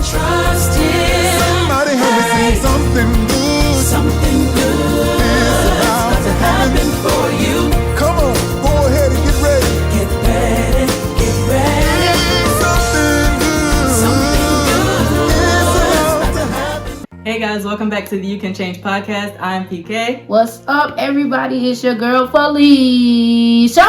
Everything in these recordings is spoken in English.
trust Him. Somebody help me sing something good. Something good is about to happen for you. Come on, go ahead and get ready. Get ready, get ready. Something good. Something good is about to happen. Hey guys, welcome back to the You Can Change podcast. I'm PK. What's up, everybody? It's your girl Felicia.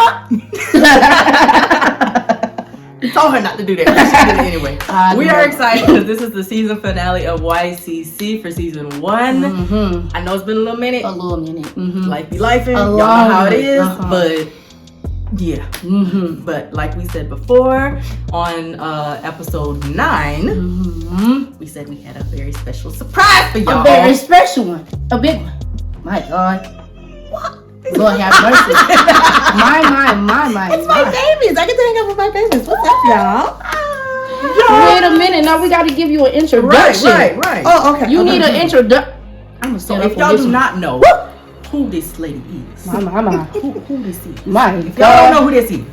I told her not to do that, but she did it anyway. We are excited because this is the season finale of YCC for season 1. Mm-hmm. I know it's been a little minute. Mm-hmm. Life be lifing. Y'all know how it is, but yeah. Mm-hmm. But like we said before, on episode 9, we said we had a very special surprise for y'all. A very special one. A big one. My God. What? Lord have mercy. my. It's my babies. I get to hang out with my babies. What's up, y'all? Wait a minute. Now we got to give you an introduction. Right. Oh, okay. You need an introduction. I'm going to So stand up if for y'all this do one. not know who this lady is, My. who this is, My if y'all don't God. know who this is,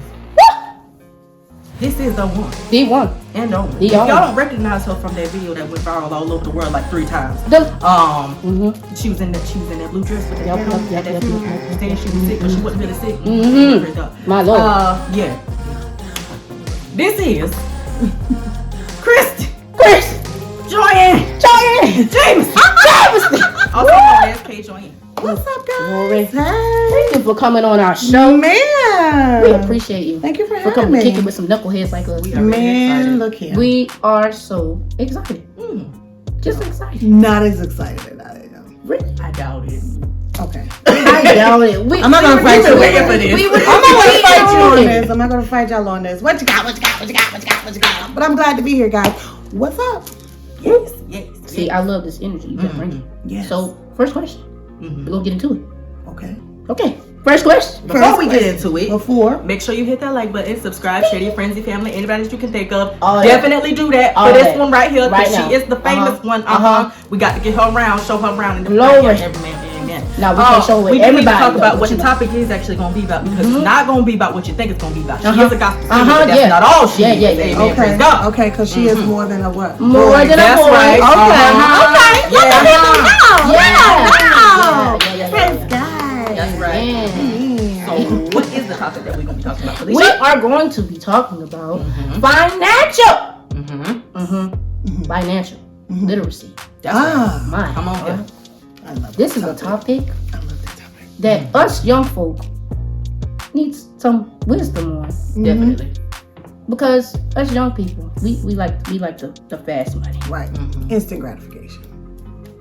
this is the one The one. and only. The If y'all only. don't recognize her from that video that went viral all over the world like 3 times. She was in that blue dress with that Yep, hat on, yep, at that yep, funeral, yep, yep, saying she was sick, but she wasn't really sick. My Lord. Yeah. This is Kristen Jamison. Jamison. Also known as K. Joanne. What's up, guys? Glory. Hey. Thank you for coming on our show. Man. We appreciate you. Thank you for for having coming me. kicking with some knuckleheads like us. We are really excited. Man, look here. We are so excited. Just excited. Not as excited as I am. Really? I doubt it. Okay. I doubt it. I'm not gonna fight you. waiting for this. I'm not gonna fight you on this. I'm not gonna fight y'all on this. What you got? But I'm glad to be here, guys. What's up? Yes. See, I love this energy you been bringing. Yes. So, first question. We're going to get into it. Okay. Okay. First question. Before we get into it, Before. make sure you hit that like button, subscribe, share to your friends, your family, anybody that you can think of. All that. Definitely do that All for this that. one right here, Right because now. she is the famous one. We got to get her around, show her around, and Glory. every man. Now, we can't show it. We do need to Everybody talk knows about what the you topic is actually going to be about, because it's not going to be about what you think it's going to be about. She Uh-huh. is a gospel singer, Uh-huh, but that's yeah. not all she is. Yeah. Amen. Okay. Praise God. Okay, because she is more than a what? More than a That's boy. right. Okay. Yeah. Praise God. That's right. Man. So, what is the topic that we're going to be talking about, Felicia? We are going to be talking about financial. Financial literacy. That's right. My Come on, God. here. I love This is a topic I love that topic. that us young folk need some wisdom on, Definitely. because us young people we like the fast money, Right. Instant gratification.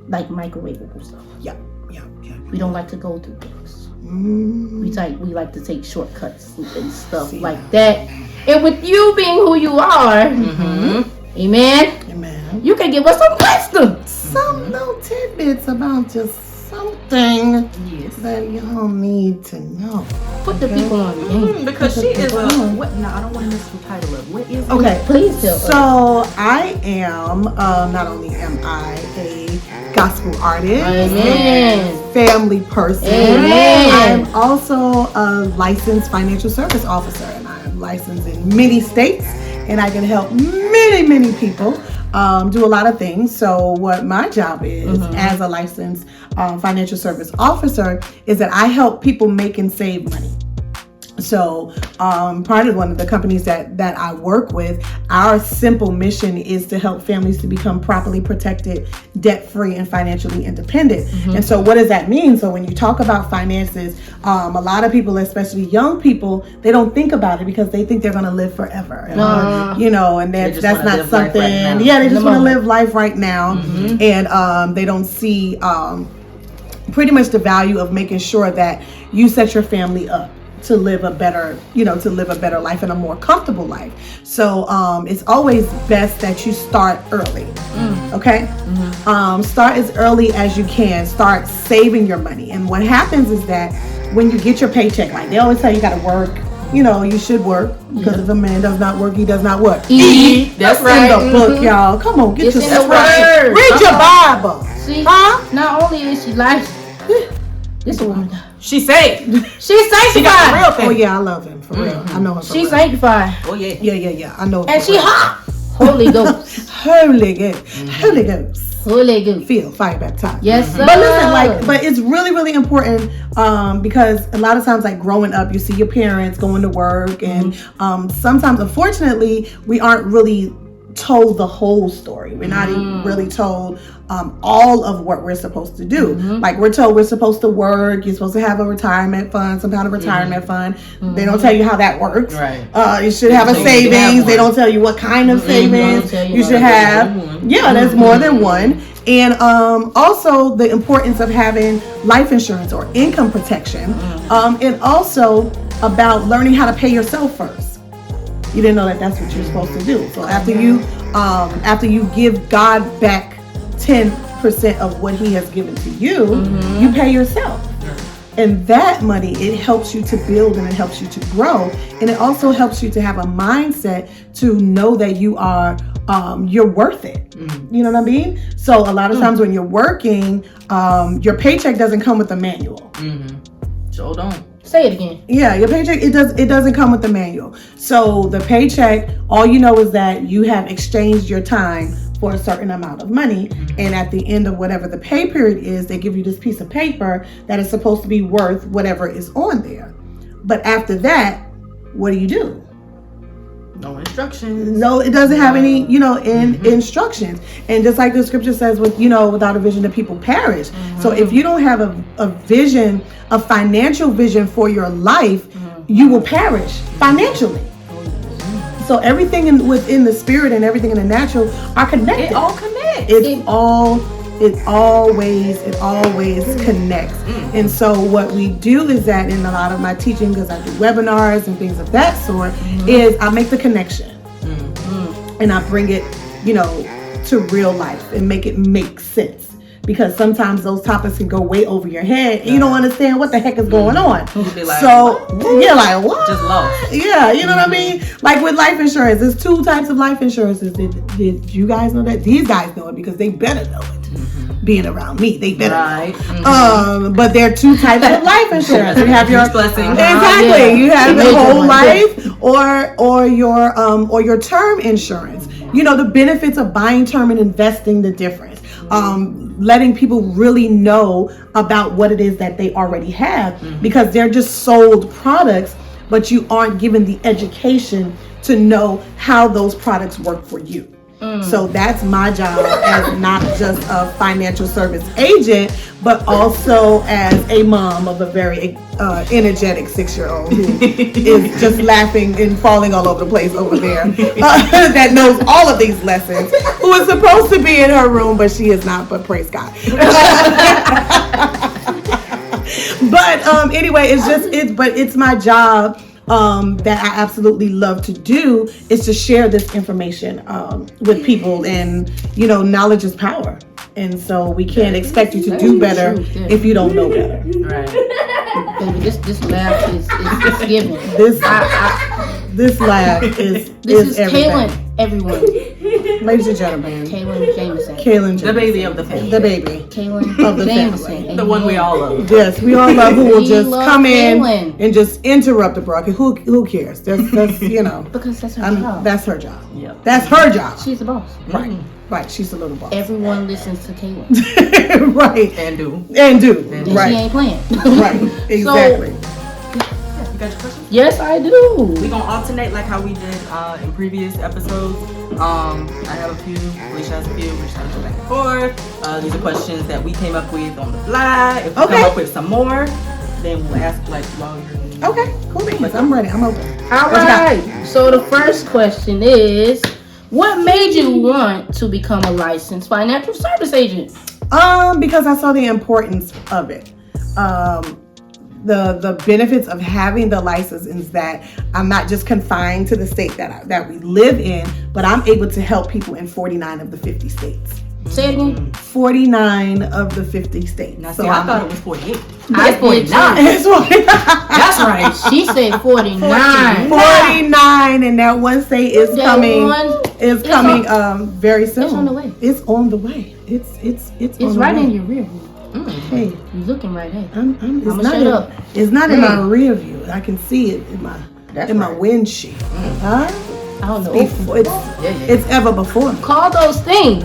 like microwavable stuff. Yeah. We don't like to go through things. Mm. We like to take shortcuts and stuff See like that. that. And with you being who you are, amen, Amen. you can give us some wisdom. Some little tidbits about just something Yes. that y'all need to know. Put the people on the game. Because she is a what? No, I don't want to miss the title of what is it? Okay. Please tell us. So I am, not only am I a gospel artist, Amen. family person, Amen. I'm also a licensed financial service officer, and I'm licensed in many states, and I can help many people do a lot of things. So what my job is as a licensed financial service officer is that I help people make and save money. So part of one of the companies that I work with, our simple mission is to help families to become properly protected, debt-free, and financially independent. And so what does that mean? So when you talk about finances, a lot of people, especially young people, they don't think about it because they think they're going to live forever. And, and that's wanna not live life something, right now. they just In the want to moment. live life right now. And they don't see pretty much the value of making sure that you set your family up to live a better, life and a more comfortable life. So it's always best that you start early. Okay? Start as early as you can. Start saving your money. And what happens is that when you get your paycheck, like they always tell you gotta work, you should work, because if a man does not work, he does not what? Eat. That's In right. the book, y'all. Come on, get It's your in the stuff. word. Read your Bible. See, Huh? not only is she like this a woman, She saved. she's She got the sanctified. real thing. Oh yeah, I love him for real. I know him for She's real. sanctified, Oh yeah. Yeah. I know him and for she real. hot. Holy Ghost. Holy Ghost. Holy Ghost. Holy Ghost. Feel fire baptized. Yes, sir. But listen, but it's really, really important because a lot of times, like growing up, you see your parents going to work, and sometimes, unfortunately, we aren't really told the whole story. We're not even really told all of what we're supposed to do. Like we're told we're supposed to work, you're supposed to have a retirement fund, some kind of retirement fund. They don't tell you how that works. Right. You should have a savings. They don't tell you what kind of savings you should have. Yeah, there's more than one. And also the importance of having life insurance or income protection. And also about learning how to pay yourself first. You didn't know that that's what you're supposed to do. So after you give God back 10% of what he has given to you, you pay yourself. And that money, it helps you to build and it helps you to grow. And it also helps you to have a mindset to know that you are, you're worth it. You know what I mean? So a lot of times when you're working, your paycheck doesn't come with a manual. Sure don't. Say it again. Yeah, your paycheck, it doesn't come with the manual. So the paycheck, all you know is that you have exchanged your time for a certain amount of money, and at the end of whatever the pay period is, they give you this piece of paper that is supposed to be worth whatever is on there. But after that, what do? No instructions. No, it doesn't have any, instructions. And just like the scripture says, without a vision, the people perish. So if you don't have a vision, a financial vision for your life, you will perish financially. So everything within the spirit and everything in the natural are connected. It all connects. It always connects. And so what we do is that in a lot of my teaching, because I do webinars and things of that sort, is I make the connection and I bring it, to real life and make it make sense. Because sometimes those topics can go way over your head and you don't understand what the heck is going on. You'd be like, so you're like, what? Just lost. Yeah, you know what I mean? Like with life insurance, there's 2 types of life insurances. Did you guys know that? These guys know it because they better know it. Being around me, they better know. But there are 2 types of life insurance. You have your blessing. Exactly. You have the whole life or your term insurance. The benefits of buying term and investing, the difference. Letting people really know about what it is that they already have, because they're just sold products, but you aren't given the education to know how those products work for you. So that's my job as not just a financial service agent, but also as a mom of a very energetic 6-year-old who is just laughing and falling all over the place over there, that knows all of these lessons, who is supposed to be in her room, but she is not, but praise God. But anyway, it's my job that I absolutely love to do, is to share this information with people. And knowledge is power, and so we can't expect you to do better if you don't know better. Right. Baby, this lab is giving. This lab is everything. Kaylin, everyone. Ladies and gentlemen, Kaylin Jamison. The baby of the family. The baby. Kaylin of the Jamison. family. The one we all love. Yes, we all love who will We just love come in Kaylin. and just interrupt the broadcast. Who cares? That's Because that's her job. That's her job. Yeah. That's her job. She's the boss. Right. She's a little boss. Everyone listens to Kaylin. Right. And do. And And she right. ain't playing. Right. Exactly. You got your questions? Yes, I do. We're gonna alternate like how we did in previous episodes. I have a few, Felicia has a few, we're just gonna go back and forth. These are questions that we came up with on the fly. If we come up with some more, then we'll ask like while you're Okay, cool beans. I'm ready. I'm open. All right. So the first question is, what made you want to become a licensed financial service agent? Because I saw the importance of it. The benefits of having the license is that I'm not just confined to the state that we live in, but I'm able to help people in 49 of the 50 states. Say it again. 49 of the 50 states. Now, So see, I thought it was 48. I did too. It's 49. That's right. She said 49. 49, and that one state is That coming. one Is coming very soon. It's on the way. It's on the way. It's on the right way. in your rear view. Hey, You're looking right at it. it's shut up. It's not in my rear view. I can see it in my windshield. Huh? I don't know. It's ever before. Call those things.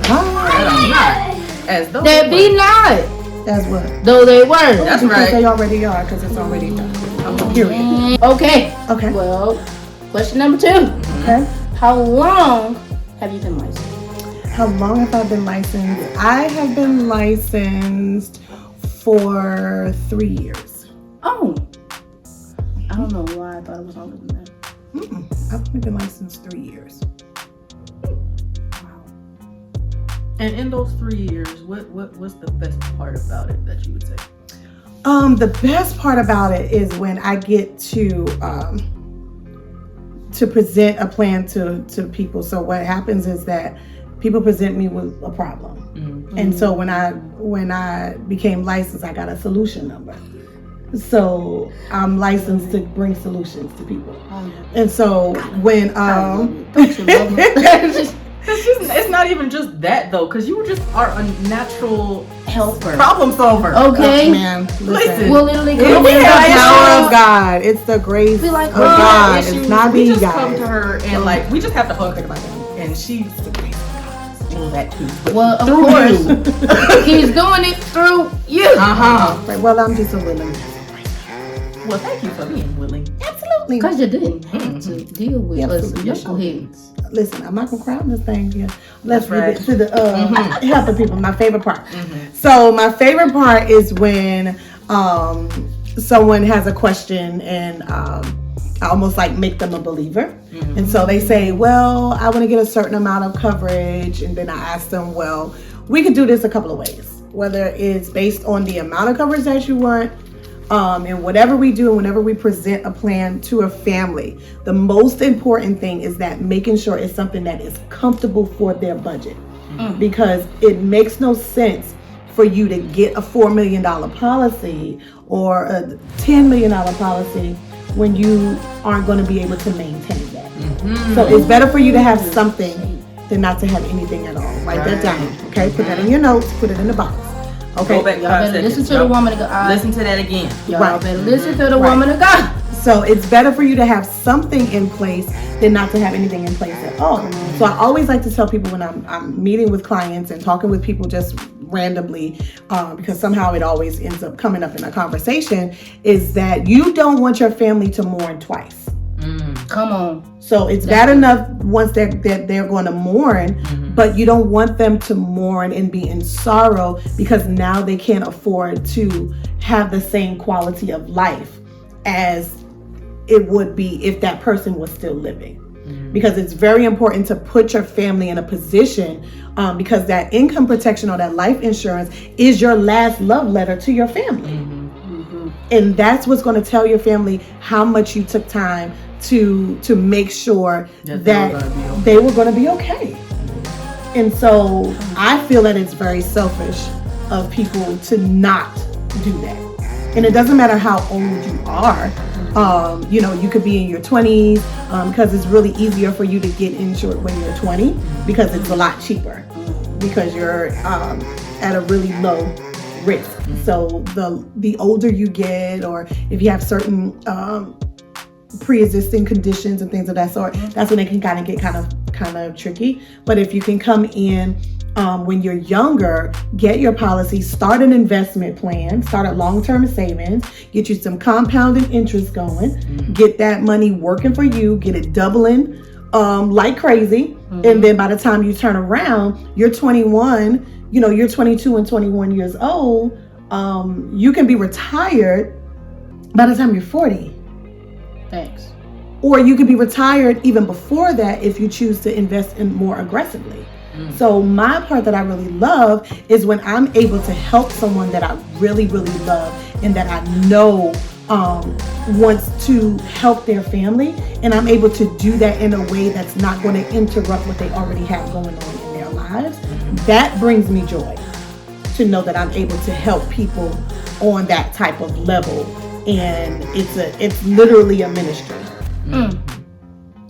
As though That be not. That's what. Though they were. That's Because right. they already are, because it's already done. Period. Okay. Okay. Well, question number 2. Okay. How long have you been licensed? How long have I been licensed? I have been licensed for 3 years. Oh. I don't know why I thought it was longer than that. I've only been licensed 3 years. And in those 3 years, what's the best part about it that you would say? The best part about it is when I get to present a plan to people. So what happens is that people present me with a problem. And so when I became licensed, I got a solution number. So I'm licensed to bring solutions to people. And so when It's not even just that though, because you just are a natural Helper. problem solver. Okay. man, listen. We'll literally It's come the in. power of God. It's the grace Be like, of God. Issues, It's not we me, just guys. come to her and like we just have to hug her about it, and she's the grace of God. Do that too. But Well, of through course. you. He's doing it through you. Like, well, I'm just a willing. Well, thank you for being willing. Absolutely. Because you didn't have to deal with us Absolutely. knuckleheads. Listen, I'm not gonna cry on this thing here. Let's That's get to the helping people. My favorite part. So my favorite part is when someone has a question and I almost like make them a believer. And so they say, well, I want to get a certain amount of coverage, and then I ask them, well, we could do this a couple of ways. Whether it's based on the amount of coverage that you want. And whatever we do, and whenever we present a plan to a family, the most important thing is that making sure it's something that is comfortable for their budget. Because it makes no sense for you to get a $4 million policy or a $10 million policy when you aren't going to be able to maintain that. So it's better for you to have something than not to have anything at all. Write that down, okay? Put that in your notes, put it in the box. Okay. Go back Y'all 5 better seconds. listen to the woman of God. Listen to that again. Y'all Right. better listen to the Right. woman of God. So it's better for you to have something in place than not to have anything in place at all. So I always like to tell people when I'm meeting with clients and talking with people just randomly, because somehow it always ends up coming up in a conversation, is that you don't want your family to mourn twice. Come on. So it's bad enough once they're going to mourn, but you don't want them to mourn and be in sorrow because now they can't afford to have the same quality of life as it would be if that person was still living. Because it's very important to put your family in a position, because that income protection or that life insurance is your last love letter to your family. And that's what's going to tell your family how much you took time to make sure that they were going to be okay. And so I feel that it's very selfish of people to not do that. And it doesn't matter how old you are. You could be in your 20s, because it's really easier for you to get insured when you're 20 because it's a lot cheaper because you're at a really low risk. So the older you get, or if you have certain pre-existing conditions and things of that sort, that's when it can kind of get kind of tricky. But if you can come in when you're younger, get your policy, start an investment plan, start a long-term savings, get you some compounding interest going, get that money working for you, get it doubling like crazy. And then by the time you turn around, you're 21, you're 22 and 21 years old, you can be retired by the time you're 40. Thanks. Or you could be retired even before that if you choose to invest in more aggressively. So my part that I really love is when I'm able to help someone that I really, really love and that I know wants to help their family, and I'm able to do that in a way that's not going to interrupt what they already have going on in their lives. That brings me joy to know that I'm able to help people on that type of level, and it's literally a ministry.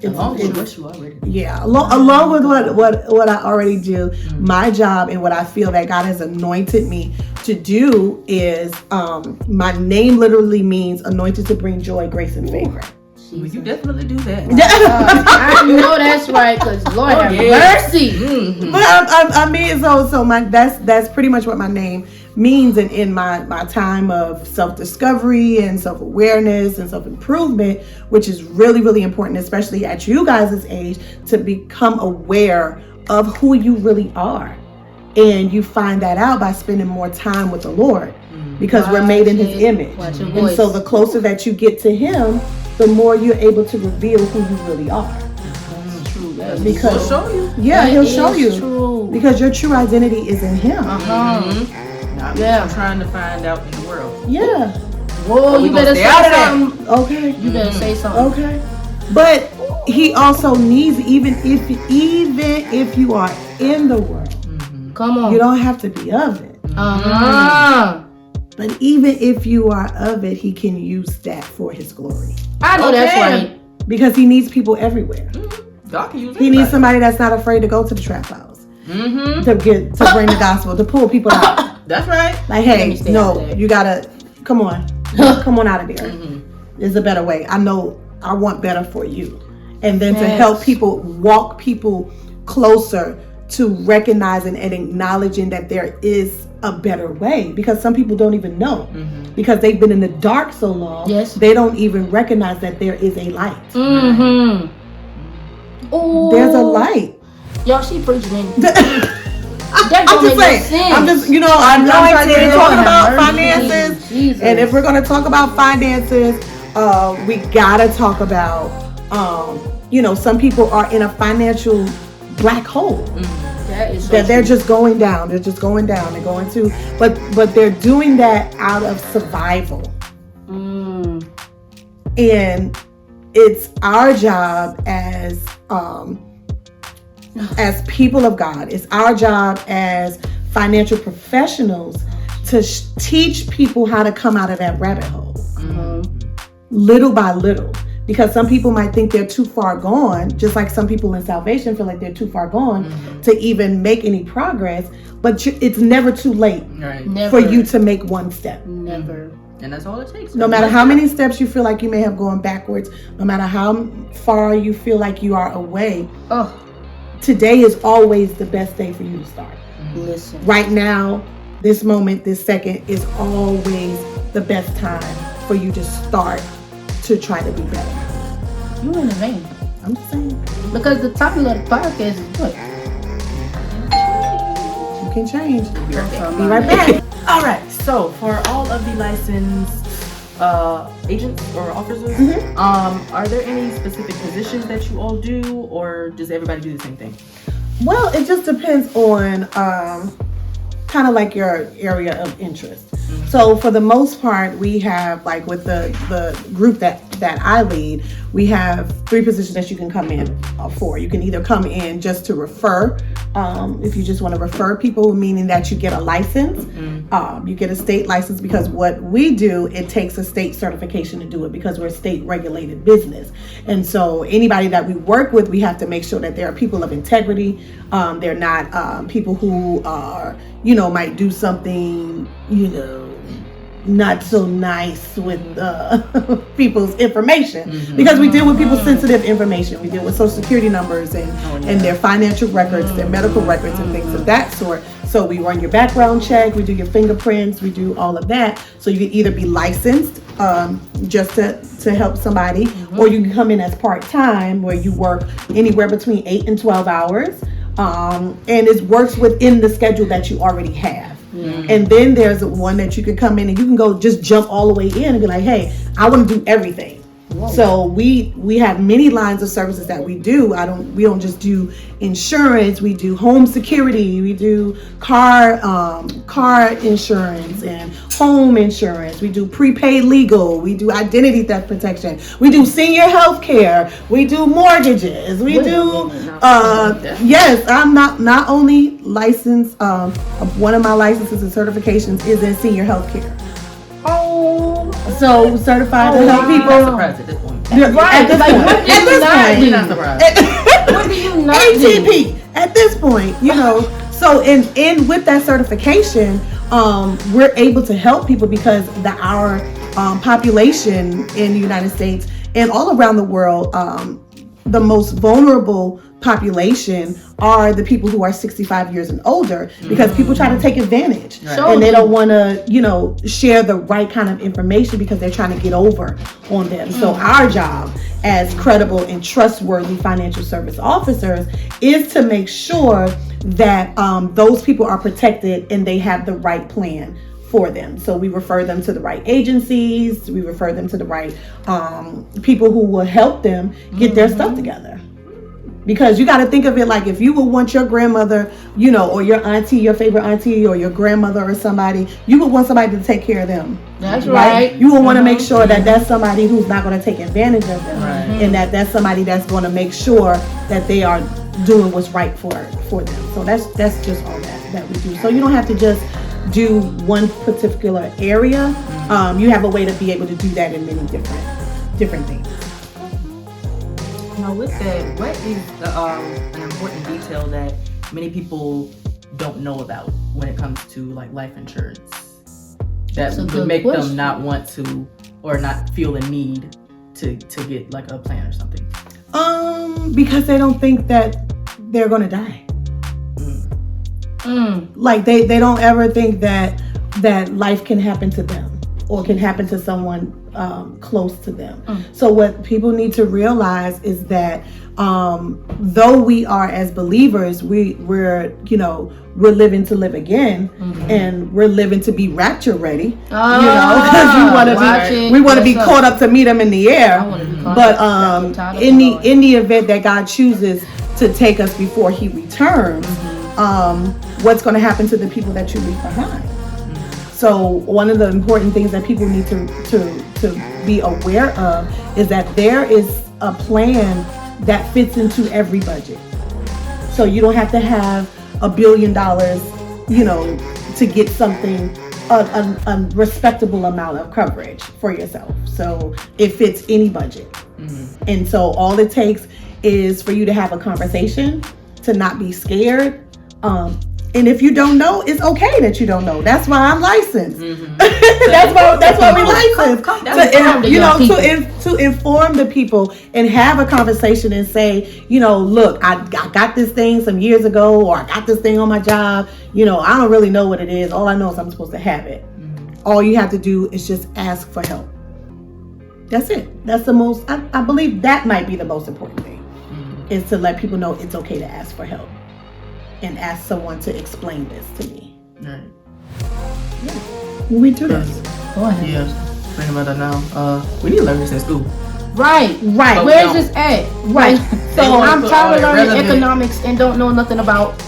Along with what you already do. Yeah, along with what I already do, my job and what I feel that God has anointed me to do is, my name literally means anointed to bring joy, grace, and favor. Well, you definitely do that. I know that's right, because Lord have mercy. Mm-hmm. But I mean, so that's pretty much what my name means in my time of self-discovery and self-awareness and self-improvement, which is really, really important, especially at you guys' age, to become aware of who you really are. And you find that out by spending more time with the Lord, because we're made in His image. And so the closer that you get to Him, the more you're able to reveal who you really are. That's true. Because He'll show you. Yeah, He'll show you. True. Because your true identity is in Him. I'm trying to find out in the world. Yeah. Whoa, you better say something. Okay. You better say something. Okay. But He also needs, even if you are in the world, come on, you don't have to be of it. But even if you are of it, He can use that for His glory. I know that's right. Because He needs people everywhere. God can use He needs somebody that's not afraid to go to the trap house. To bring the gospel, to pull people out. That's right. Like, hey, no, you gotta, come on out of there. There's a better way. I know, I want better for you. And then to help people, walk people closer to recognizing and acknowledging that there is a better way, because some people don't even know, because they've been in the dark so long, they don't even recognize that there is a light. Ooh. There's a light. Y'all, she preaching in. I'm just saying. I'm just, I'm talking about finances. Jesus. And if we're going to talk about finances, we got to talk about, some people are in a financial black hole. That is so that they're just going down. They're just going down. They're going to, but they're doing that out of survival. And it's our job as people of God, it's our job as financial professionals to teach people how to come out of that rabbit hole, little by little. Because some people might think they're too far gone, just like some people in salvation feel like they're too far gone to even make any progress. But it's never too late for you to make one step. Never. And that's all it takes. No matter how many steps you feel like you may have gone backwards, no matter how far you feel like you are away, today is always the best day for you to start. Listen. Right now, this moment, this second is always the best time for you to start to try to be better. You in the vein. I'm just saying. Because the topic of the podcast is what? You can change. Be right back. All right. So for all of the licensed agents or officers, are there any specific positions that you all do, or does everybody do the same thing? Well, it just depends on kind of like your area of interest. So for the most part, we have, like with the group that I lead, we have 3 positions that you can come in for. You can either come in just to refer, if you just want to refer people, meaning that you get a license, you get a state license, because what we do, it takes a state certification to do it, because we're a state regulated business. And so anybody that we work with, we have to make sure that they are people of integrity. They're not people who are, might do something, not so nice with people's information, because we deal with people's sensitive information. We deal with social security numbers and their financial records, their medical records, and things of that sort. So we run your background check, we do your fingerprints, we do all of that. So you can either be licensed just to help somebody, or you can come in as part-time, where you work anywhere between 8 and 12 hours. And it works within the schedule that you already have. And then there's one that you can come in and you can go just jump all the way in and be like, hey, I want to do everything. Whoa. So we have many lines of services that we do. We don't just do insurance. We do home security. We do car insurance and home insurance. We do prepaid legal. We do identity theft protection. We do senior health care. We do mortgages. We do yes. I'm not only licensed. One of my licenses and certifications is in senior health care. So certified to help people. I'm surprised at this point. At this point, What do you not ATP at this point, So in with that certification, we're able to help people, because our population in the United States And all around the world, the most vulnerable population are the people who are 65 years and older, because people try to take advantage and they don't want to, share the right kind of information because they're trying to get over on them. So our job as credible and trustworthy financial service officers is to make sure that those people are protected and they have the right plan for them. So we refer them to the right agencies, we refer them to the right people who will help them get their stuff together. Because you got to think of it like, if you would want your grandmother, or your auntie, your favorite auntie, or your grandmother or somebody, you would want somebody to take care of them. That's right. You would want to make sure that that's somebody who's not going to take advantage of them, and that that's somebody that's going to make sure that they are doing what's right for them. So that's just all that we do. So you don't have to just do one particular area. You have a way to be able to do that in many different things. Now, with that, what is an important detail that many people don't know about when it comes to like life insurance that would make them not want to or not feel the need to get like a plan or something? Because they don't think that they're gonna die. Like they don't ever think that life can happen to them or can happen to someone close to them. So what people need to realize is that though we are as believers, we're living to live again, and we're living to be rapture ready. Because we want to be caught up to meet him in the air. But in the event that God chooses to take us before He returns, what's going to happen to the people that you leave behind? So one of the important things that people need to be aware of is that there is a plan that fits into every budget. So you don't have to have $1 billion, to get something, a respectable amount of coverage for yourself. So it fits any budget. And so all it takes is for you to have a conversation, to not be scared. And if you don't know, it's okay that you don't know. That's why I'm licensed. That's why we licensed. To inform the people and have a conversation and say, look, I got this thing some years ago, or I got this thing on my job. I don't really know what it is. All I know is I'm supposed to have it. All you have to do is just ask for help. That's it. That's the most, I believe that might be the most important thing, is to let people know it's okay to ask for help. And ask someone to explain this to me. Right. Yeah. We do this. Go ahead. Yeah. Thinking about that now. We need to learn this in school. Right. But Where's this at? Right. So I'm tired of learning economics and don't know nothing about.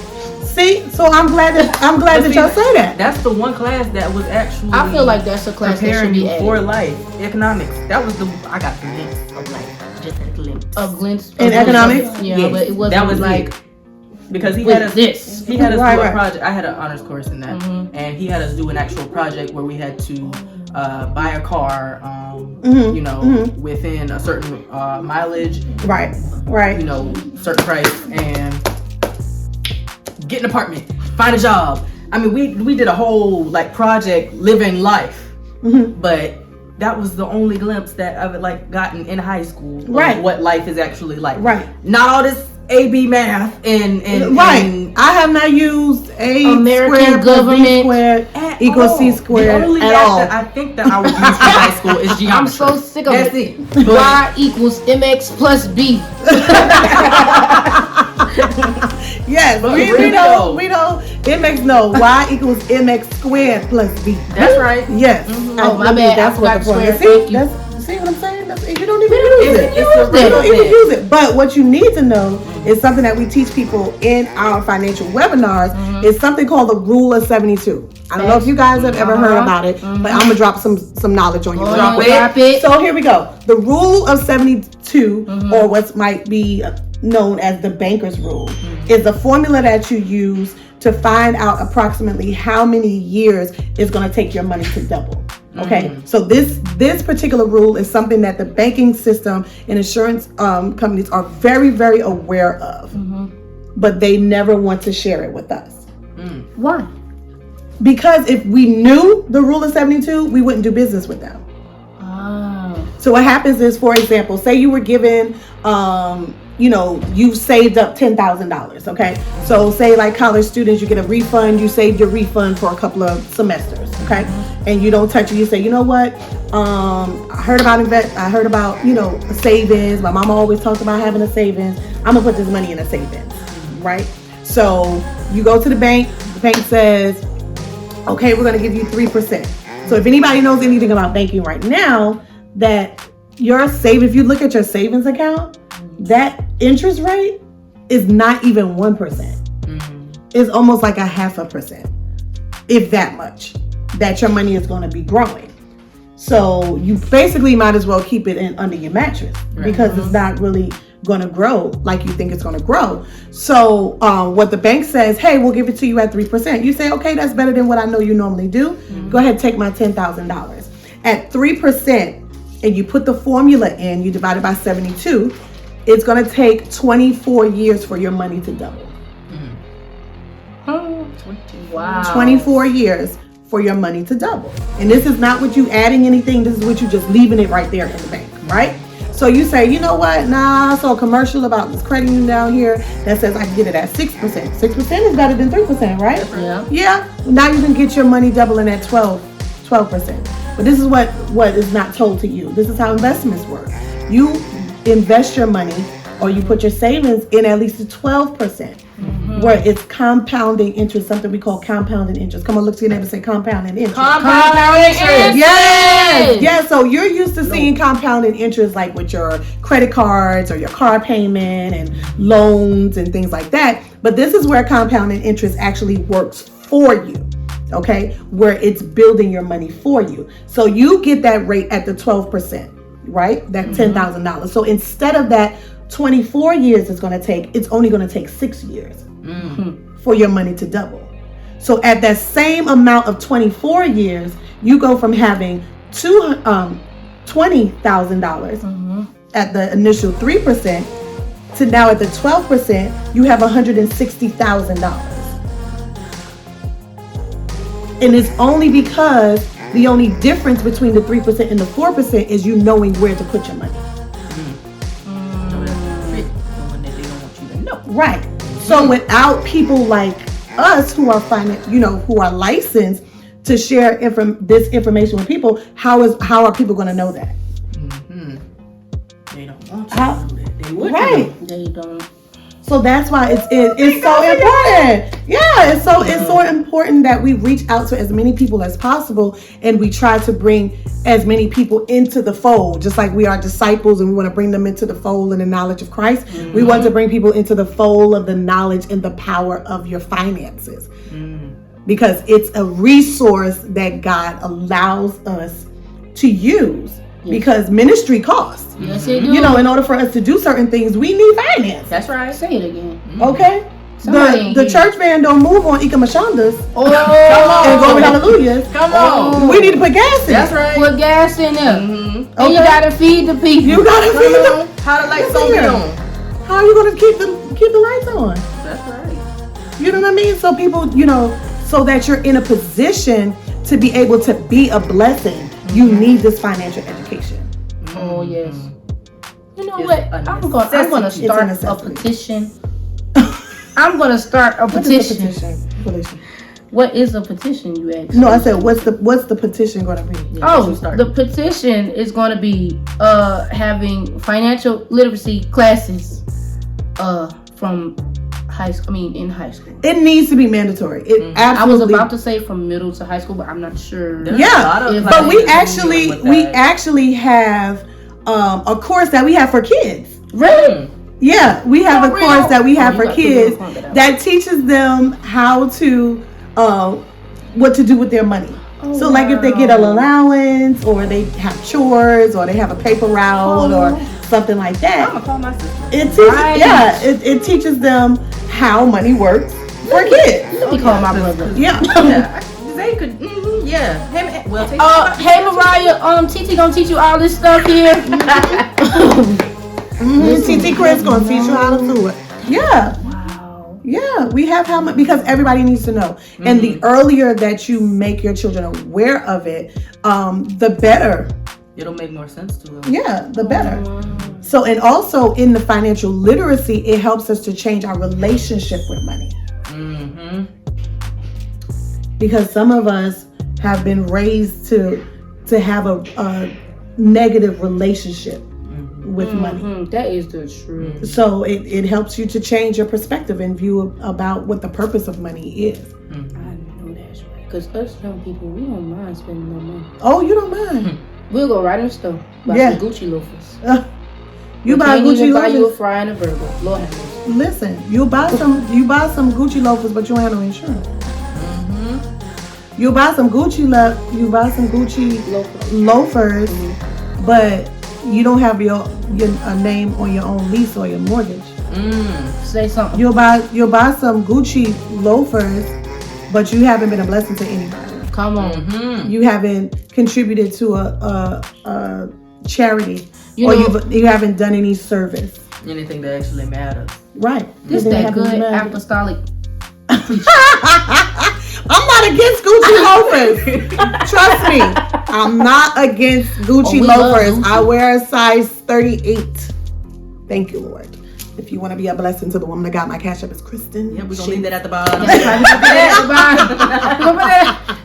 See, so I'm glad that y'all say that. That's the one class that was actually. I feel like that's a class that should preparing be you added. for life. Economics. That was I got the glimpse of life. Just a glimpse. A glimpse In economics? Yeah, Yes, but it wasn't that was like. it. Because he With had us do a project. I had an honors course in that, and he had us do an actual project where we had to buy a car, within a certain mileage, right, certain price, and get an apartment, find a job. I mean, we did a whole like project, living life, but that was the only glimpse that I've gotten in high school of what life is actually like. Right, not all this AB math and I have not used American squared government B squared equals C squared the only at math all. that I think that I would use in high school is geometry. I'm so sick of That's it. it. Y equals MX plus B. Yes, we don't. It makes Y equals MX squared plus B. That's right. Yes. Oh, my bad. That's what the point is. See what I'm saying? You don't even use it. You don't even use it. But what you need to know is something that we teach people in our financial webinars is something called the Rule of 72. I don't know if you guys have ever heard about it, but I'm gonna drop some knowledge on you. Drop it. So here we go. The Rule of 72, or what might be known as the banker's rule, is a formula that you use to find out approximately how many years it's going to take your money to double. Okay, so this particular rule is something that the banking system and insurance companies are very, very aware of, but they never want to share it with us. Why? Because if we knew the Rule of 72, we wouldn't do business with them. So what happens is, for example, say you were given, you saved up $10,000. Okay. So say like college students, you get a refund. You saved your refund for a couple of semesters. Okay. And you don't touch it. You say, you know what? I heard about savings. My mama always talked about having a savings. I'm gonna put this money in a savings, right? So you go to the bank. The bank says, okay, we're gonna give you 3%. So if anybody knows anything about banking right now, that if you look at your savings account, that interest rate is not even 1%. It's almost like 0.5%, if that much, that your money is going to be growing. So you basically might as well keep it under your mattress, because it's not really going to grow like you think it's going to grow. So what the bank says, hey, we'll give it to you at 3%. You say, okay, that's better than what I know you normally do. Go ahead, take my $10,000 at 3%. And you put the formula in, you divide it by 72, it's going to take 24 years for your money to double. Wow. 24 years for your money to double. And this is not what you adding anything. This is what you just leaving it right there in the bank, right? So you say, you know what? Nah, I saw a commercial about this credit union down here that says I can get it at 6%. 6% is better than 3%, right? Yeah. Now you can get your money doubling at 12%. But this is what is not told to you. This is how investments work. You invest your money, or you put your savings in at least 12%, where it's compounding interest, something we call compounding interest. Come on, look to your neighbor and say compounding interest. Compounding interest. Yes. Yeah, so you're used to seeing compounding interest like with your credit cards or your car payment and loans and things like that. But this is where compounding interest actually works for you. Okay, where it's building your money for you. So you get that rate at the 12%, right? That $10,000. So instead of that 24 years it's only going to take 6 years for your money to double. So at that same amount of 24 years, you go from having $20,000 at the initial 3% to now at the 12%, you have $160,000. And it's only because the only difference between the 3% and the 4% is you knowing where to put your money. Right. So without people like us who are who are licensed to share this information with people, how are people going to know that? They don't want to. They would. Right. They don't. So that's why it's so important. Yeah, it's so important that we reach out to as many people as possible, and we try to bring as many people into the fold. Just like we are disciples and we want to bring them into the fold and the knowledge of Christ, we want to bring people into the fold of the knowledge and the power of your finances. Because it's a resource that God allows us to use. Because ministry costs. Yes, it do. In order for us to do certain things, we need finance. That's right. Say it again. Okay? The church van don't move on Ikamashandas and glory hallelujahs. Come on. We need to put gas in. That's right. Put gas in there. And Okay. you gotta feed the people. You gotta feed them. How the lights gonna be on? How are you gonna keep the lights on? That's right. You know what I mean? So people, so that you're in a position to be able to be a blessing, you need this financial education. Oh yes. You know It's what? a I'm gonna necessity. start It's a a necessity. petition. I'm gonna start a What is petition. the petition? What is a petition, you asked? No, I said, what's the petition going to be? The petition is going to be having financial literacy classes from high school. In high school. It needs to be mandatory. It I was absolutely. about to say from middle to high school, but I'm not sure. Yeah, but we actually have a course that we have for kids. Really? Yeah, we have a course that we have you for got kids to go that teaches them how to what to do with their money. So like if they get an allowance or they have chores or they have a paper route or something like that. I'm gonna call my sister. It teaches them how money works for kids. Let me call my brother. Yeah. They could. Yeah. Hey, Hey Mariah, TT gonna teach you all this stuff here. TT Chris gonna teach you how to do it. Yeah. Wow. Yeah, we have how much, because everybody needs to know. And the earlier that you make your children aware of it, the better It'll make more sense to them. Yeah, the better. So, and also in the financial literacy, it helps us to change our relationship with money. Mm-hmm. Because some of us have been raised to have a negative relationship with money. That is the truth. So it helps you to change your perspective and view about what the purpose of money is. I know that's right. Because us young people, we don't mind spending no money. Oh, you don't mind. We'll go right in the store, buy Yeah. some Gucci loafers. You We buy can't Gucci even buy you a loafers. fry and a burger. Lord have mercy. Listen, you buy some Gucci loafers, but you don't have no insurance. You buy some Gucci loafers, but you don't have your name on your own lease or your mortgage. Say something. You'll buy some Gucci loafers, but you haven't been a blessing to anybody. Come on. You haven't contributed to a charity, You or know- you haven't done any service. Anything that actually matters. Right. This Anything that happens good matters. apostolic. I'm not against Gucci loafers. Trust me, I'm not against Gucci we love loafers. Gucci. I wear a size 38. Thank you, Lord. If you want to be a blessing to the woman that got my cash up is Kristen. Yeah, we're gonna leave that at the bottom.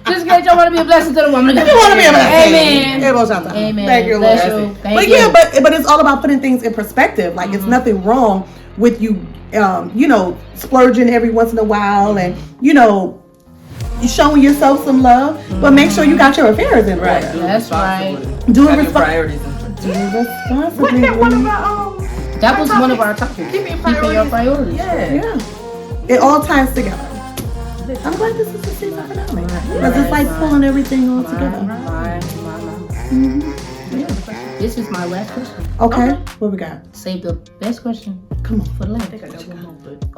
Just in case y'all want to be a blessing to the woman. If you want to be a blessing. Amen. Amen. Thank you, Lord. Bless you. Thank But you. yeah, but it's all about putting things in perspective. Like it's nothing wrong with you, splurging every once in a while and showing yourself some love. But make sure you got your affairs in Right. order. That's right. Do it Have your responsibly. priorities in Responsibly. That was one of our topics. Keeping your priorities. Yeah. It all ties together. I'm glad this is the season finale. Because it's like pulling everything all together. This is my last question. Okay. What we got? Save the best question Come on. for the last.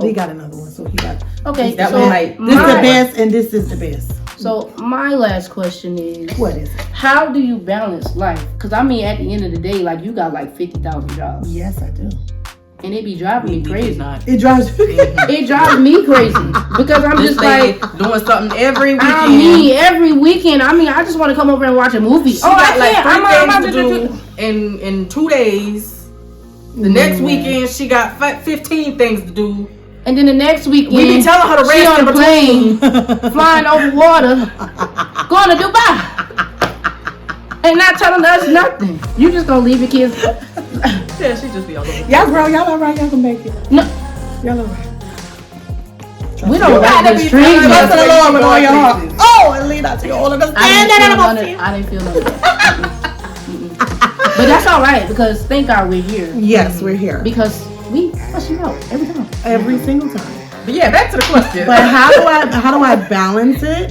He got another one, so he got. Okay, That so one might- This is the my, best, and this is the best. so my last question is, What is it? how do you balance life? Because at the end of the day, like you got like 50,000 jobs, Yes, I do. and it be driving me crazy. It drives. It drives me crazy because I'm This just lady like. doing something every weekend. I mean, every weekend. I mean, I just want to come over and watch a movie. She got like 3 I'm things to do in 2 days. The next weekend, she got 15 things to do. And then the next weekend, We be telling her to she rest on in a between. plane, flying over water, going to Dubai, and not telling us nothing. You just gonna leave your kids? Yeah, she just be all over. Y'all grow. Y'all all right. Y'all can make it. No, Y'all all right. we don't gotta run the be streets. telling Trust in the us Lord with all your heart. places. Oh, and lead out to your own understanding. I didn't feel none of that. But that's all right because thank God we're here. Yes, we're here Because we flush you out every time. every single time. But yeah, back to the question. But how do I balance it?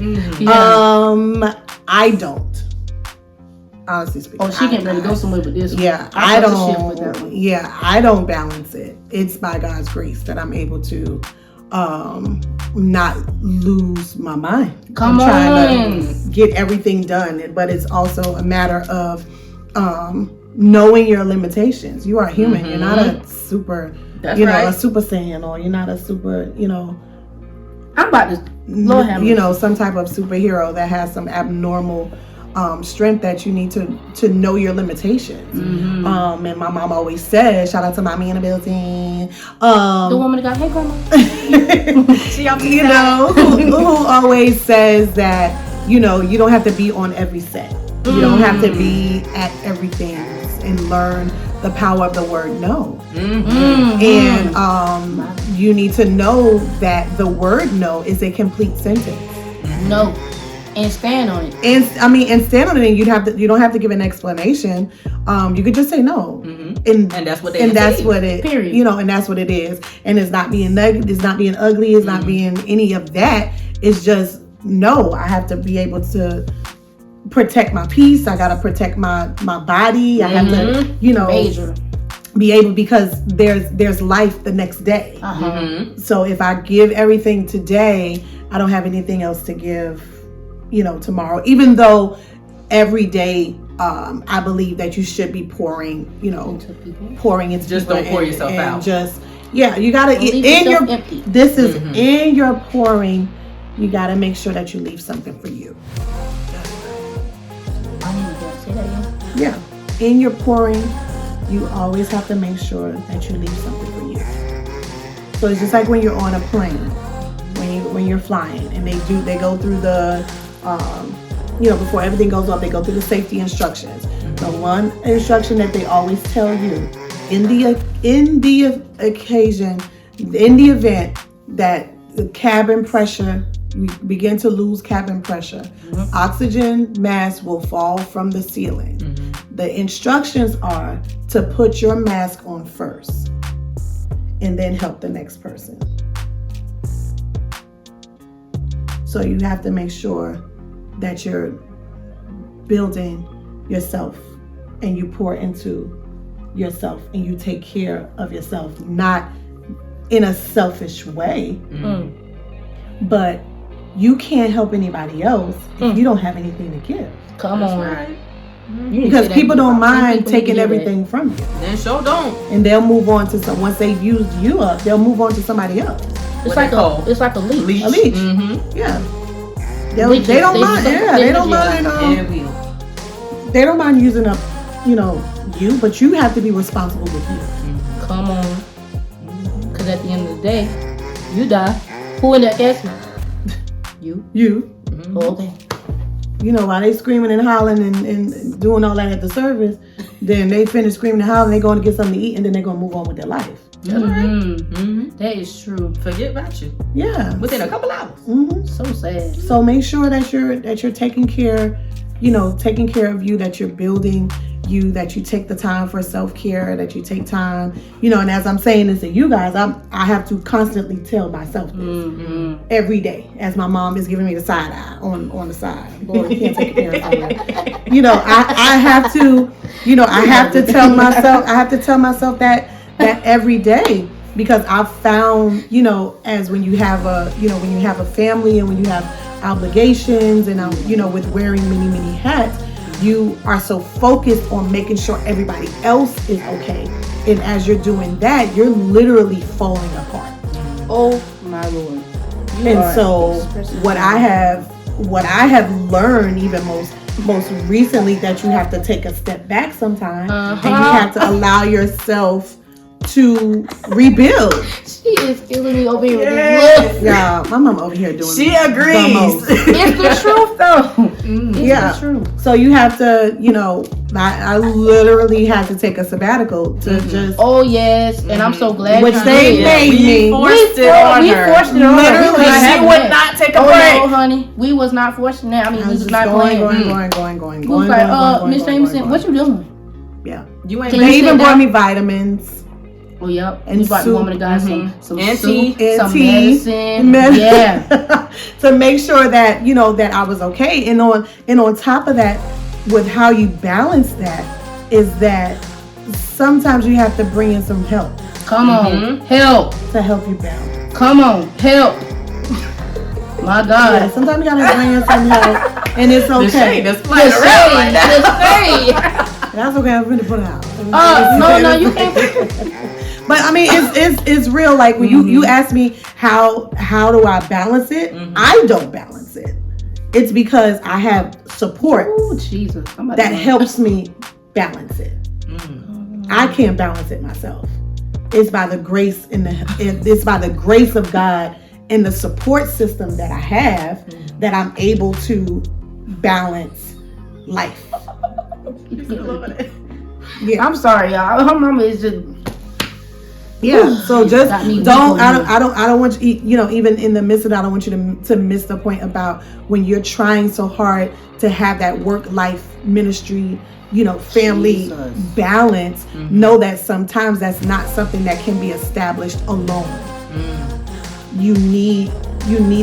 I don't. Honestly speaking. Oh, she can really go somewhere with this. Yeah, I I fucked the shit with that don't. one. Yeah, I don't balance it. It's by God's grace that I'm able to not lose my mind. Come I'm trying on. to get everything done, but it's also a matter of knowing your limitations. You are human. You're not a super, That's a right. super saiyan, or you're not a super, I'm about to. Lord have mercy. some type of superhero that has some abnormal strength that you need to know your limitations. And my mom always says, shout out to mommy in the building. The woman that got, hey grandma. Who always says that, you don't have to be on every set. You don't have to be at everything and learn the power of the word no. And you need to know that the word no is a complete sentence. No. And stand on it. And stand on it, and you don't have to give an explanation. You could just say no, and that's what they and that's say. what it Period. and that's what it is. And it's not being negative, it's not being ugly, it's not being any of that. It's just no. I have to be able to protect my peace. I gotta protect my body. I have to Major. be able, because there's life the next day. So if I give everything today, I don't have anything else to give tomorrow, even though every day I believe that you should be pouring into people. Just don't pour yourself and out. Just you gotta leave in yourself your empty. This is in your pouring, you gotta make sure that you leave something for you. I need to say that again. Yeah, in your pouring, you always have to make sure that you leave something for you. So it's just like when you're on a plane, when you're flying, and they go through the, before everything goes off, they go through the safety instructions. The one instruction that they always tell you in the event that the cabin pressure, we begin to lose cabin pressure, oxygen mask will fall from the ceiling. The instructions are to put your mask on first and then help the next person. So you have to make sure that you're building yourself and you pour into yourself and you take care of yourself, not in a selfish way, but you can't help anybody else if you don't have anything to give. Come on. Right. Because people don't mind taking everything from you. They sure don't. And they'll move on to once they've used you up, they'll move on to somebody else. It's like a leech. A leech. Yeah. They don't mind. Yeah, they don't mind. They don't mind using up, you, but you have to be responsible with you. Come on. Because at the end of the day, you die. Who in that casket? You. Okay. While they screaming and hollering and doing all that at the service, then they finish screaming and hollering, they going to get something to eat, and then they're going to move on with their life. That is true. Forget about you. Yeah. Within a couple hours. So sad. So make sure that you're taking care, taking care of you, that you're building you, that you take the time for self-care, that you take time, and as I'm saying this to you guys, I have to constantly tell myself this every day, as my mom is giving me the side eye on the side. Lord, you can't take a parent out of that. I have to, I have to tell myself that every day, because I've found, as when you have a family and when you have obligations and with wearing many hats, you are so focused on making sure everybody else is okay. And as you're doing that, you're literally falling apart. Oh my Lord. What I have learned even most recently, that you have to take a step back sometimes and you have to allow yourself to rebuild. She is killing me over here with this look. Yeah, my mom over here doing. She agrees. It's the truth, though. It's the truth. So you have to, I literally had to take a sabbatical to just. Oh yes, and I'm so glad. Which they made me. We forced it on her. Literally, she would not take a break. No, honey, we was not forcing that. I mean, we was not going. We was like, Miss Jamison, what you doing? Yeah. You ain't. They even brought me vitamins. Oh yep, And we brought the soup. woman of God some And soup, tea. some tea. medicine. Yeah. To make sure that that I was okay. And on top of that, with how you balance that, is that sometimes you have to bring in some help. Come on, help. To help you balance. Come on, help. My God. Yeah, sometimes you gotta bring in some help, and it's okay. The shade that's flying around right now. That's okay. I'm gonna put it out. No, you can't. But I mean, it's real. Like when you ask me how do I balance it, I don't balance it. It's because I have support that helps me balance it. I can't balance it myself. It's by the grace it's by the grace of God and the support system that I have that I'm able to balance life. Yeah. I'm sorry, y'all. Her mama is just. Yeah, so just don't. I don't want you. Even in the midst of that, I don't want you to miss the point about when you're trying so hard to have that work-life ministry, family balance. Know that sometimes that's not something that can be established alone. You need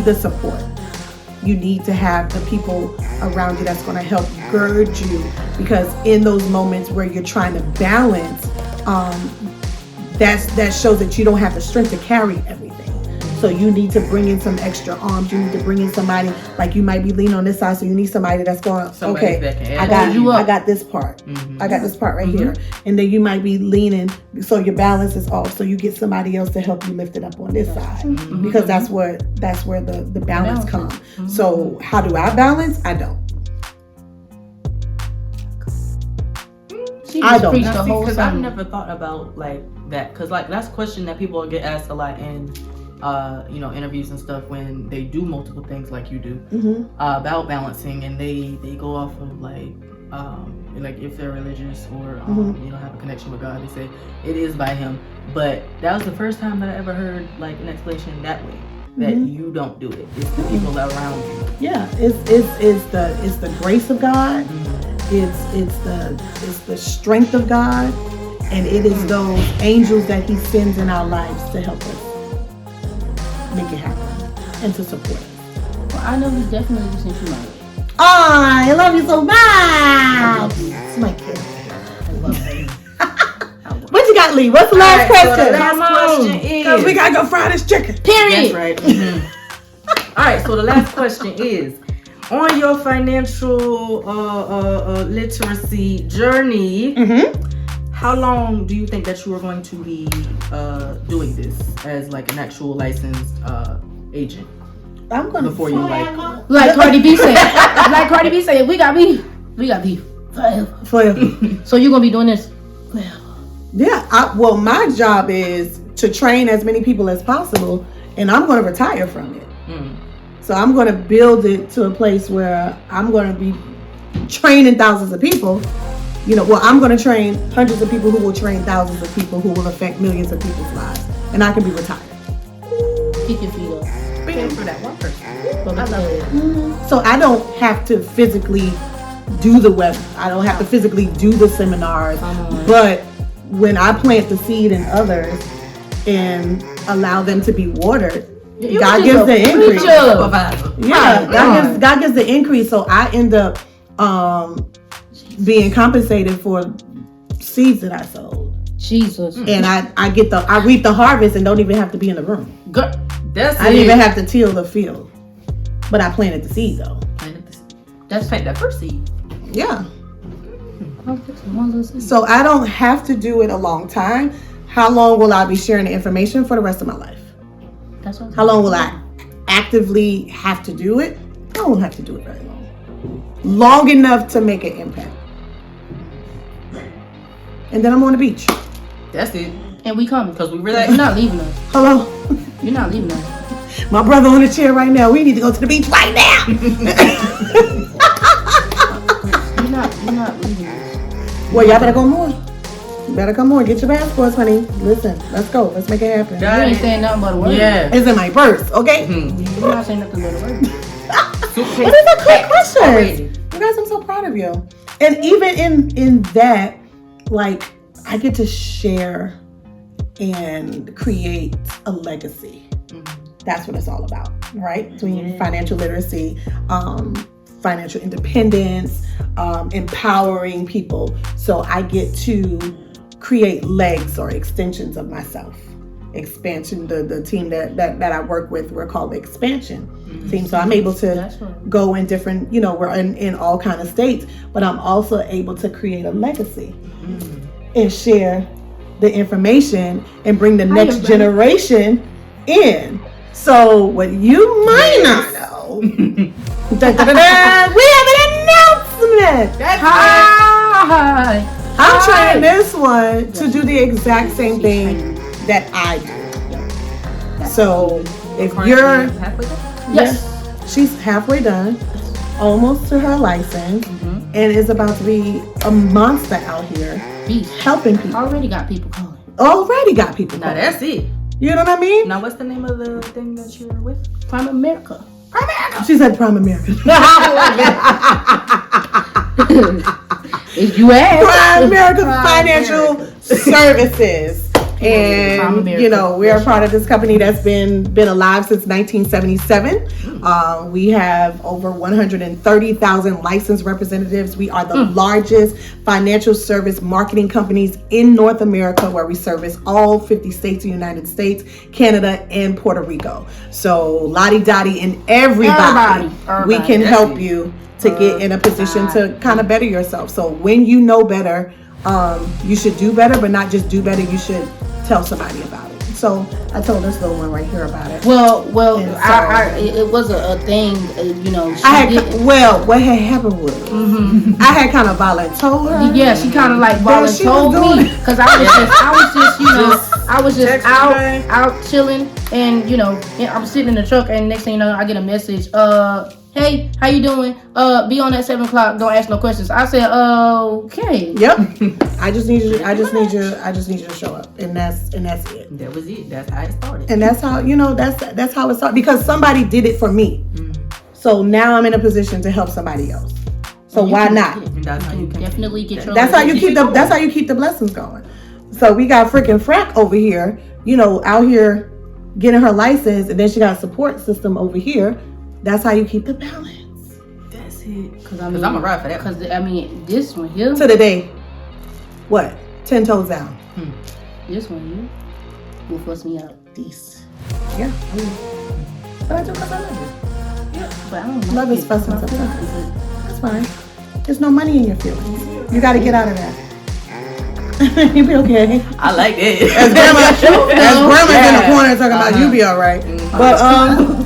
the support. You need to have the people around you that's going to help gird you, because in those moments where you're trying to balance, that shows that you don't have the strength to carry everything. So you need to bring in some extra arms. You need to bring in somebody, like you might be leaning on this side, so you need somebody that's going, I got this part. I got this part right here. And then you might be leaning, so your balance is off. So you get somebody else to help you lift it up on this side. Because that's where the balance comes. So how do I balance? I don't. He I just don't preached know. the whole Because I've sermon. never thought about like that. Because like that's a question that people get asked a lot in, interviews and stuff when they do multiple things like you do about balancing, and they go off of like if they're religious or have a connection with God, they say it is by Him. But that was the first time that I ever heard like an explanation that way. That you don't do it. It's the people around you. Yeah, it's the grace of God. It's the strength of God, and it is those angels that He sends in our lives to help us make it happen and to support us. Well, I know He definitely sent you my way. Oh, I love you so much. It's my kid. I love her. What you got, Lee? What's the last So the question? last question is. Because we gotta go fry this chicken. Period. That's right. All right. So the last question is: on your financial literacy journey, how long do you think that you are going to be doing this as like an actual licensed agent? I'm gonna Before you like Cardi B said. We got beef forever. So you're gonna be doing this forever. Yeah, well, my job is to train as many people as possible, and I'm going to retire from it. So I'm going to build it to a place where I'm going to be training thousands of people. I'm going to train hundreds of people who will train thousands of people who will affect millions of people's lives, and I can be retired. Kick your feet up. paying for that one person. I love it. So I don't have to physically do the web. I don't have to physically do the seminars, but when I plant the seed in others and allow them to be watered, God gives the increase. Yeah, God gives the increase. So I end up being compensated for seeds that I sowed. Jesus. And I reap the harvest and don't even have to be in the room. I didn't even have to till the field, but I planted the seed though. That's that first seed. Yeah. So I don't have to do it a long time. How long will I be sharing the information? For the rest of my life. How long will I actively have to do it? I won't have to do it very long. Long enough to make an impact. And then I'm on the beach. That's it. And we coming. Because we really... You're not leaving us. Hello? You're not leaving us. My brother on the chair right now. We need to go to the beach right now. You're not leaving us. Well, y'all better go more. You better come more. Get your passports, honey. Listen, let's go. Let's make it happen. You ain't saying nothing but a word. Yeah. It's in my purse, okay? You're not saying nothing but a word. What is a quick question? You guys, I'm so proud of you. And even in that, like, I get to share and create a legacy. That's what it's all about, right? Between financial literacy, financial independence, empowering people. So I get to create legs or extensions of myself. Expansion, the team that I work with, we're called the expansion team. So I'm able to go in different, we're in all kind of states, but I'm also able to create a legacy and share the information and bring the next generation in. So what you might not know, we have an announcement. Hi. I'm trying this one to do the exact same thing that I do. So if you're halfway done? yes, she's halfway done, almost to her license, and is about to be a monster out here helping people. Already got people calling. Now That's it. You know what I mean? Now what's the name of the thing that you're with? Prime America. She said Prime America. If you ask. Prime America Financial Services. And we are part of this company that's been alive since 1977. We have over 130,000 licensed representatives. We are the largest financial service marketing companies in North America, where we service all 50 states of the United States, Canada, and Puerto Rico. So lottie-dottie and everybody. We can help you to get in a position to kind of better yourself. So when you know better, you should do better, but not just do better. You should tell somebody about it. So I told this little one right here about it. Well, And so- it was a thing, you know. She I had didn't- what had happened was I had kind of voluntold her. Yeah, she kind of like That she was voluntold doing me because I was just, you know, I was just Texting. out chilling, and you know, I'm sitting in the truck, and next thing you know, I get a message. Hey, how you doing? Be on at 7 o'clock. Don't ask no questions. I said, okay. Yep. I just need you to show up, and that's it. That was it. That's how it started. And that's how that's how it started because somebody did it for me. So now I'm in a position to help somebody else. So why not? And that's how you can. Definitely get your. That's how you keep the blessings going. So we got freaking Frack over here, you know, out here getting her license, and then she got a support system over here. That's how you keep the balance. That's it. Because I'm gonna ride for that. Because I mean, this one here, To the day, what? 10 toes down. this one here, will fuss me out. These. Yeah. But I do because I love it. Yeah, but I don't Love like is it. fussing My sometimes. feelings. That's fine. There's no money in your feelings. You got to get out of that. You be okay. I like it. As grandma's in the corner talking about you be all right. But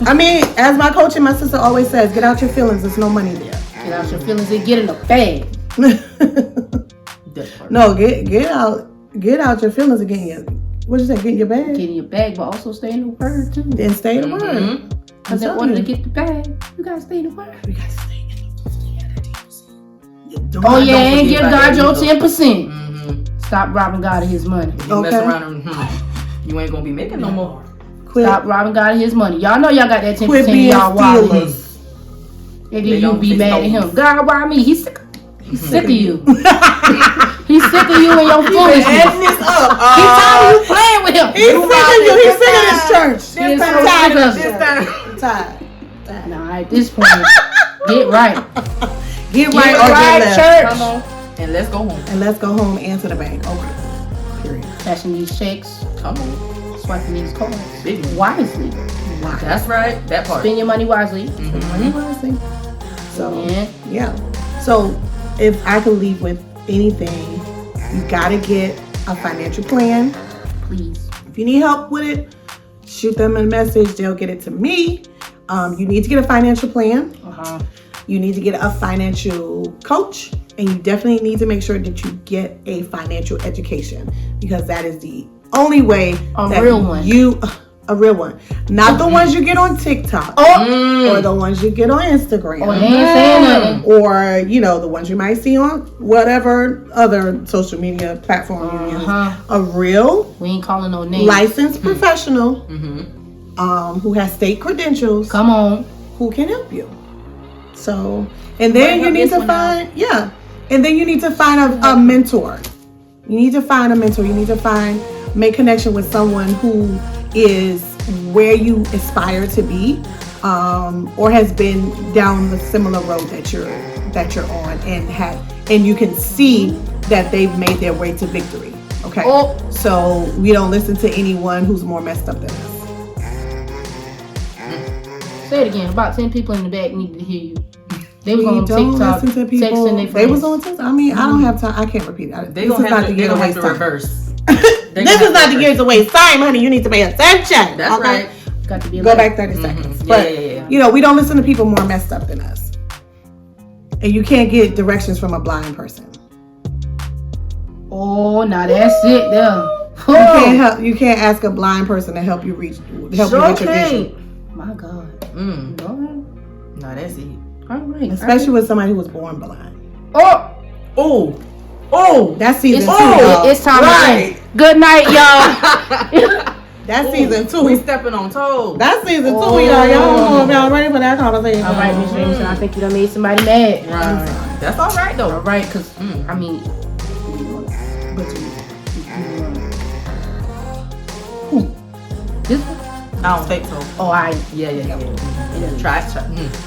I mean, as my coach and my sister always says, get out your feelings. There's no money there. Get out your feelings and get in the bag. No, get out your feelings and get in your get in your bag Get in your bag, but also stay in the word too. and stay in the word. Because in order to get the bag, you gotta stay in the word. You gotta stay in the Oh yeah, and forget give about God that your either. 10%. Stop robbing God of His money. You mess Okay. around and you ain't gonna be making no more. Quit. Stop robbing God of His money. Y'all know y'all got that 10% Quit in being y'all wallet. stealers. And They then you don't be fix mad at those. Him. God, why me? He's sick of you. He's sick of you and your foolishness. this up. He tired of you playing with Him. He's sick of you. He's sick of this church. He is so I'm tired sick of of this it. church. I'm tired. Nah, at this point, get right. Get Get right or right, get left. church. Come on. And let's go home. And let's go home and to the bank. Okay. Period. Cashing these checks, Come on. swiping these cards Big one. wisely. Wow. That's right. That part. Spend your money wisely. So Yeah. yeah. So if I could leave with anything, you gotta get a financial plan. Please. If you need help with it, shoot them a message. They'll get it to me. You need to get a financial plan. You need to get a financial coach, and you definitely need to make sure that you get a financial education because that is the only way A that real one. a real one, not the ones you get on TikTok or the ones you get on Instagram. Oh, they ain't saying nothing. Or, you know, the ones you might see on whatever other social media platform you use. A real We ain't calling no names. licensed professional who has state credentials Come on. who can help you. So, and then you need to find, and then you need to find a mentor. You need to find a mentor. You need to make connection with someone who is where you aspire to be, or has been down the similar road that you're on, and you can see that they've made their way to victory. Okay. So we don't listen to anyone who's more messed up than us. Say it again. About 10 people in the back needed to hear you. They was We on don't TikTok, listen to people. texting their They was friends. on TikTok. I mean, I don't have time. I can't repeat it. They gonna have to reverse. This is not the years to waste time, honey. You need to pay attention. That's right. Got to be Go like, back 30 seconds. Yeah, But, yeah. you know, we don't listen to people more messed up than us. And you can't get directions from a blind person. Oh, now that's it there. You can't ask a blind person to help you reach your vision. My God. No. No, that's it. All right. Especially with somebody who was born blind. Oh. That's season It's, 2, y'all. it's time to end. Good night, y'all. That's season 2. We stepping on toes. That's season 2, y'all. Y'all don't know if y'all ready for that conversation. All right, Miss Jamison, I think you done made somebody mad. Right. That's all right though. All right, because, I mean, this one? I don't think so. Oh, I Yeah. Try.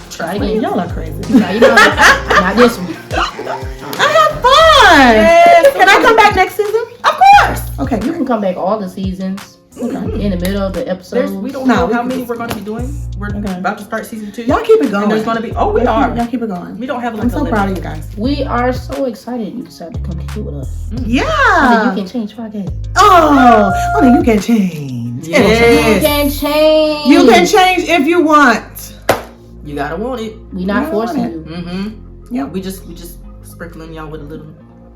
try it again. Y'all are crazy. Now, you know, not this one. I had fun. Can I come back next season? Of course. Okay. You can come back all the seasons. In the middle of the episode. We don't No, know we how can many just- we're going to be doing. We're about to start season 2. Y'all keep it going. And there's going to be. Oh, we are. Y'all keep it going. We don't have like I'm a so limit. proud of you guys. We are so excited you decided to come kick it with us. Yeah. Only you can change podcast. Oh, only you can change. Yes. You can change. You can change if you want. You gotta want it. We not You forcing want you. Mm-hmm. Yep. We just sprinkling y'all with a little,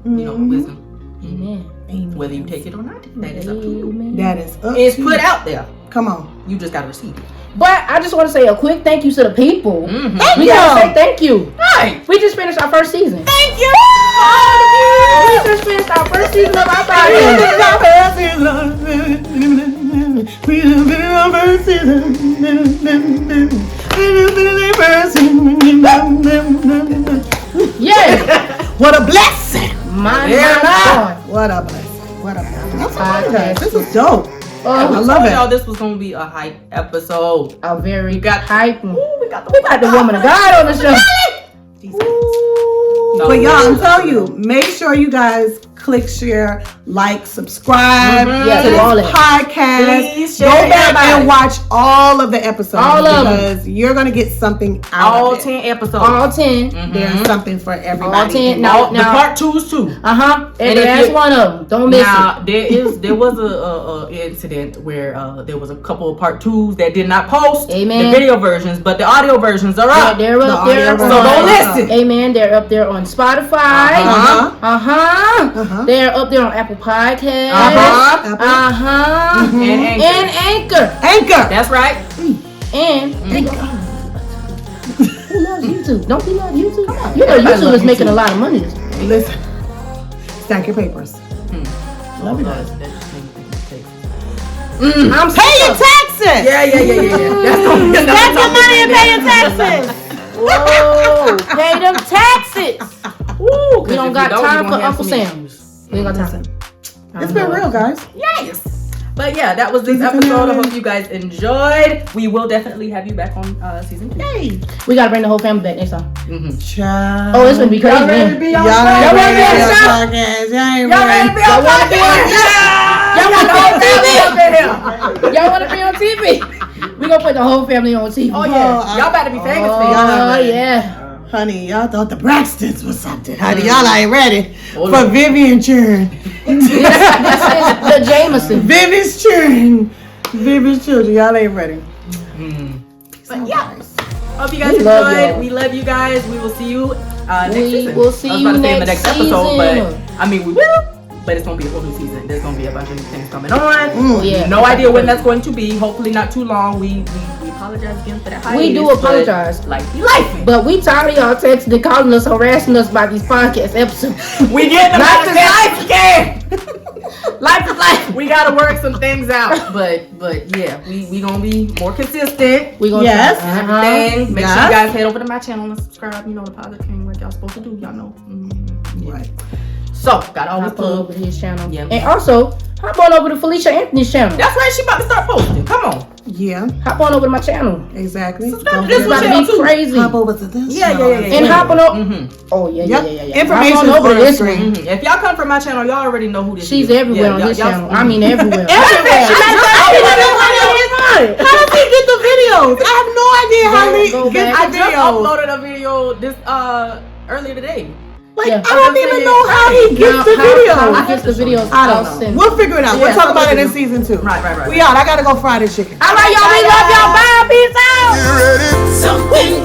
wisdom. Amen. Whether you take it or not, that is up to you. Amen. That is up It's to put you. out there. Come on. You just gotta receive it. But I just want to say a quick thank you to the people. Mm-hmm. We gotta say thank you. Right. We just finished our first season. Thank you. We just finished our first season of our podcast. Yeah. What a blessing. My Yeah. God. What a blessing. What a blessing. I'm Podcast. sorry, this is dope. I love told it. y'all this was gonna be a hype episode. A very got- hype. Ooh, we got We got the woman of God on the show. No, But y'all, I'm really. telling you, make sure you guys click, share, like, subscribe Yeah, to do all this that. podcast. Please Go share back everybody. and watch all of the episodes All of them. because you're gonna get something out All of it. 10 episodes. All 10. There's something for everybody. All 10. All, Now, the part 2s too. Uh-huh. And And if that's you- one of them. Don't miss Now it. there was a incident where there was a couple of part 2s that did not post Amen. the video versions, but the audio versions are Yeah, up. they're up The there. audio So don't on- listen. Amen. They're up there on Spotify. Uh-huh. Uh-huh. They're up there on Apple Podcasts. Uh-huh. Apple. And Anchor. And Anchor. Anchor. That's right. And who loves YouTube? Don't we love YouTube? You know Everybody YouTube love is making YouTube. a lot of money. this week. Listen. Stack your papers. Love you guys. That just made me think of I'm Pay your sick taxes. Yeah. That's gonna be another Stack your topic. money and pay your taxes. of- Whoa, pay them taxes. Woo, we don't got time for Uncle Sam. We ain't got time. It's been real, guys. Yes. But yeah, that was this episode. I hope you guys enjoyed. We will definitely have you back on season 2. Hey. We gotta bring the whole family back next time. Child. Oh, it's gonna be crazy. Y'all ready to man. be Y'all on ain't show? ready ready to to be on show? podcast. Y'all ain't Y'all ready ready. to be on Y'all wanna be on- podcast? Y'all want the whole family up in here. Y'all wanna be on TV? We gonna put the whole family on TV. Oh yeah, y'all about to be famous. Oh, for y'all. yeah. Honey, y'all thought the Braxtons was something. Honey, y'all ain't ready Oh, for no. Vivian churn. This is the Jameson. Vivian's churn. Vivian's children. Y'all ain't ready. But yeah, hope you guys We love enjoyed. y'all. We love you guys. We will see you next We season. will see I was about you to say in the next next episode, season. but I mean we will. But it's gonna be a whole new season. There's gonna be a bunch of new things coming on. Oh, yeah. No idea when that's going to be. Hopefully not too long. We apologize again for that. We do hiatus, but apologize. Like we like it. But we tired of y'all texting and calling us, harassing us about these podcast episodes. We get the Life is life again. Life is life. We gotta work some things out. But yeah, we gonna be more consistent. We gonna Yes. try. Everything. Make sure Yes. you guys head over to my channel and subscribe. You know the Positive King like y'all supposed to do. Y'all know. Right. So gotta always Hop on over plug. to his channel. Yeah. And also, hop on over to Felicia Anthony's channel. That's right. She about to start posting. Come on. Yeah, Hop on over to my channel. exactly. Subscribe to It's this about channel to be too. crazy. Hop over to this. Yeah. And hop on over. Mm-hmm. Oh, yeah. Information Hop on over to this screen. one. Mm-hmm. If y'all come from my channel, y'all already know who this She's is. everywhere on y'all- this y'all- channel. I mean, everywhere. Everywhere. Everywhere. How does he get the videos? I have no idea how Go he back. gets I the just videos. uploaded a video this earlier today. Like, Yeah. I don't even know how he gets the How videos. he gets the videos. I don't I'll know. send We'll figure it out. We'll Yeah, talk about it we'll in season 2. Right. We out. I gotta go fry this chicken. All right, y'all. We love y'all. Bye. Peace out. Get ready. Something